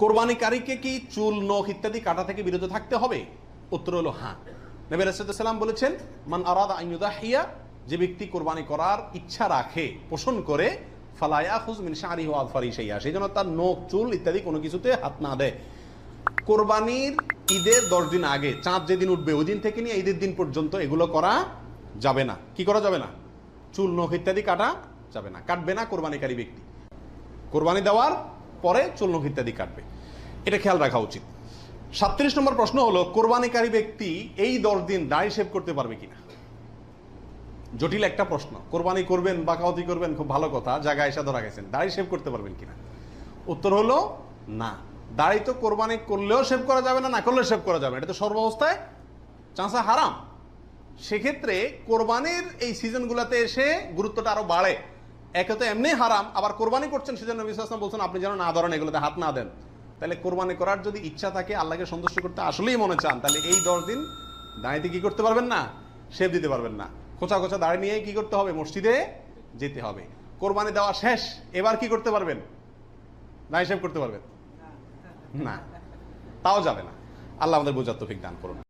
কোরবানিকারীকে কি চুল, নখ ইত্যাদি কাটা থেকে বিরত থাকতে হবে? উত্তর হলো হ্যাঁ। নবী আলাইহিস সালাম বলেছেন, মান আরাদা আন ইউদাহিয়া, যে ব্যক্তি কোরবানি করার ইচ্ছা রাখে, পোষণ করে, ফালা ইয়াখুয মিন শা'রিহি ওয়া আযফারিহি শাইআ, সেই জন্য তার নখ, চুল ইত্যাদি কোনো কিছুতে হাত না দেয়। কোরবানির ঈদের 10 দিন আগে, চাঁদ যেদিন উঠবে ওই দিন থেকে নিয়ে ঈদের দিন পর্যন্ত এগুলো করা যাবে না। কি করা যাবে না? চুল, নখ ইত্যাদি কাটা যাবে না, কাটবে না কোরবানিকারী ব্যক্তি। কোরবানি দেওয়ার পরে চুল, নখ ইত্যাদি কাটবে, এটা খেয়াল রাখা উচিত। 37 নম্বর প্রশ্ন হলো, কোরবানিকারী ব্যক্তি এই 10 দিন দাড়ি শেভ করতে পারবে কিনা? জটিল একটা প্রশ্ন। কোরবানি করবেন, বাকাওয়াতি করবেন, খুব ভালো কথা, জায়গায় এসে ধরা গেছেন, দাড়ি শেভ করতে পারবেন কিনা? উত্তর হলো না। দাড়ি তো কোরবানি করলেও শেভ করা যাবে না, না করলেও শেভ করা যাবে না, এটা তো সর্বাবস্থায় চাঁচা হারাম। সেক্ষেত্রে কোরবানির এই সিজনগুলোতে এসে গুরুত্বটা আরো বাড়ে। একে তো এমনি হারাম, আবার কোরবানি করছেন সেজন্য নবী সাল্লাল্লাহু আলাইহি ওয়াসাল্লাম বলছেন আপনি যেন না ধরেন, এগুলোতে হাত না দেন। তাহলে কোরবানি করার যদি ইচ্ছা থাকে, আল্লাহকে সন্তুষ্ট করতে আসলেই মনে চান, তাহলে এই 10 দিন দাঁড়িয়ে কি করতে পারবেন না? শেভ দিতে পারবেন না। খোঁচা খোঁচা দাঁড়িয়ে নিয়ে কি করতে হবে? মসজিদে যেতে হবে। কোরবানি দেওয়া শেষ, এবার কি করতে পারবেন? দাঁড়িয়ে শেভ করতে পারবেন না, তাও যাবে না। আল্লাহ আমাদের বোঝার তৌফিক দান করুন।